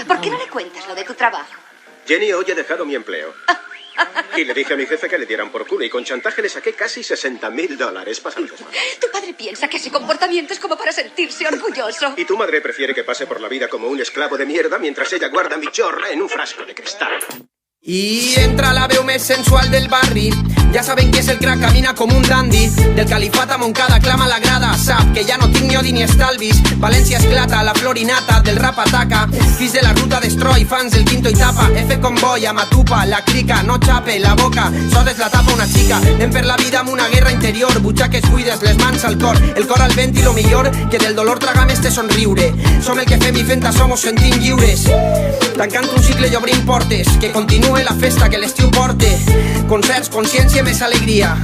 ¿Por qué no le cuentas lo de tu trabajo? Jenny, hoy he dejado mi empleo. Y le dije a mi jefe que le dieran por culo y con chantaje le saqué casi $60.000. Pásame los manos. Tu padre piensa que ese comportamiento es como para sentirse orgulloso. Y tu madre prefiere que pase por la vida como un esclavo de mierda mientras ella guarda mi chorra en un frasco de cristal. I entra la veu més sensual del barri. Ja saben que és el crack, camina com un dandy. Del califat a Montcada clama la grada. Sap que ja no tinc ni odi ni estalvis. València esclata, la florinata del rap ataca. Fills de la ruta destroy, fans del quinto i tapa. F convoy, Amatupa, la crica, no xape la boca. Sodes la tapa una xica. Anem per la vida amb una guerra interior. Butxaques buides, les mans al cor. El cor al vent i lo millor, que del dolor tragam este somriure. Som el que fem i fent som os sentim lliures. Tancant un cicle i obrim portes. Que continua la festa, que l'estiu porte concerts, consciència, més alegria.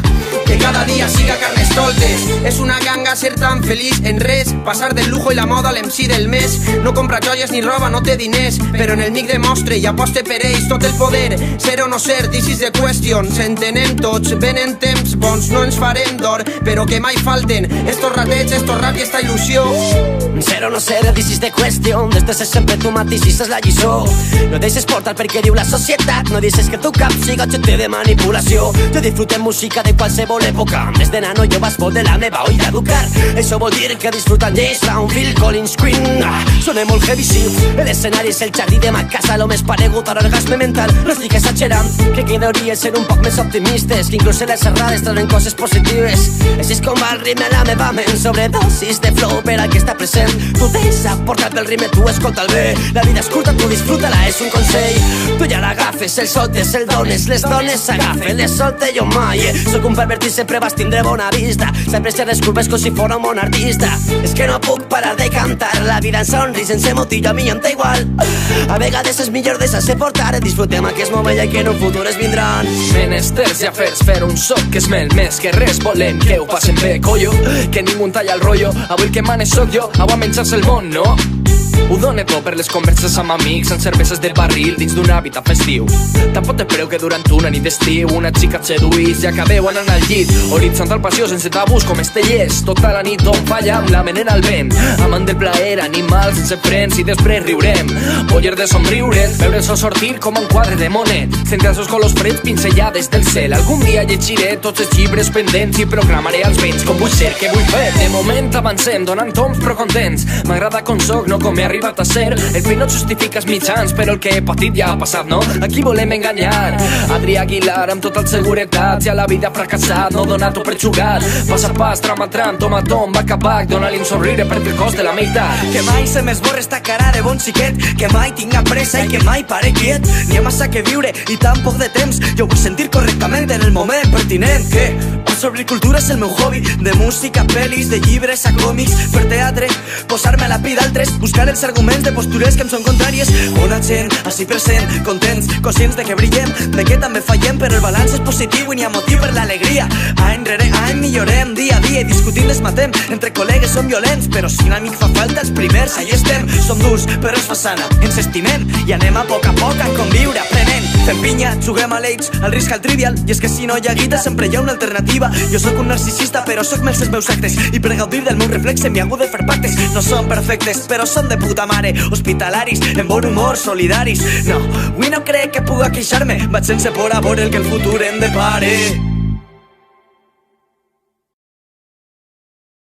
Que cada dia siga carnestoltes. És una ganga ser tan feliç en res. Passar del lujo i la moda a l'MC del mes. No compra joies ni roba, no té diners, però en el mic demostre i aposte per ells tot el poder. Ser o no ser, this is the question. S'entenem tots, venen temps bons, no ens farem d'or, però que mai falten estos ratets, estos rap i esta il·lusió. Ser o no ser, this is the question. Des de ser sempre tu mateix i és la lliçó. No deixes portar perquè diu la societat. No deixes que tu cap siga objecte de manipulació. Jo disfrutem música de qualsevol època. Des de nano jo vas de la meva olla educar. Això vol dir que disfrutant James Brown, Phil Collins, Queen. Sonem molt heavy, sí. L'escenari és el jardí de ma casa, lo més paregut a l'orgasme mental. No estic exagerant, crec que hauria ser un poc més optimistes, que inclús en les errades trauen coses positives. Així és com va el ritme a la meva ment. Sobredosis de flow per al que està present. Tu deixa portar pel ritme, tu escolta'l bé. La vida és curta, tu disfruta-la, és un consell. Tu ja l'agafes, el soltes, el dones. Les dones s'agafen, les solte jo mai. Soc un pervertit, sempre vas tindre bona vista. Sempre sé les curves com si fora un bon artista. És que no puc parar de cantar. La vida en somris, sense motiu, a mi em té igual. A vegades és millor deixar-se portar. Disfrutem aquest moment i que en un futur es vindran menesters i afers, fer un soc que és més que res. Volem que ho passem bé, collo, que ningú talla el rotllo. Avui el que manes soc jo, avui a menjar-se el món, no? Ho dono tot per les converses amb amics, en cerveses del barril dins d'un hàbitat festiu. Tampoc te preu que durant una nit d'estiu una xica et seduís i acabeu anant al llit. Horitzontal passió sense tabús com estellers, tota la nit on falla amb la ment al vent. Amant del plaer, animal sense frens i després riurem. Boller de somriures, veure el sol sortir com un quadre de Monet. Sentir els seus colors freds pinzellades del cel. Algun dia llegiré tots els llibres pendents i programaré els vents com vull ser, què vull fer. De moment avancem, donant toms però contents. M'agrada com soc, no com he arribat a ser. El fi no justifica els mitjans, però el que he patit ja ha passat, no? Aquí volem enganyar Adrià Aguilar amb total seguretat. Si a la vida ha fracassat, no dona-t'ho per jugar. Pas a pas, tram a tram, tom a tom, back a back, dona-li un somriure per el cost de la meitat. Que mai se m'esborra esta cara de bon xiquet, que mai tinga pressa i que mai pare quiet. N'hi ha massa que viure i tan poc de temps. Jo vull sentir correctament en el moment pertinent. Que sobre cultura és el meu hobby, de música, pel·lis, de llibres a còmics, per teatre, posar-me a la pi d'altres, buscar els arguments de postures que em són contràries. Bona gent, així present, contents, conscients de que brillem, de que també fallem, però el balanç és positiu i n'hi ha motiu per l'alegria. Any rere any millorem, dia a dia, i discutint les matem. Entre col·legues som violents, però si un amic fa falta, els primers ahí estem. Som durs, però es fa sana, ens estimem i anem a poc a conviure, aprenent. Fem pinya, juguem a l'Age, al risc al trivial, i és que si no hi ha guita sempre hi ha una alternativa. Jo sóc un narcisista, però sóc més els meus actes, i per gaudir del meu reflexe m'hi hagut de fer pactes. No són perfectes, però són de puta mare, hospitalaris, en bon humor, solidaris. No, avui no crec que puga queixar-me, vaig sense por a veure el que el futur em depare.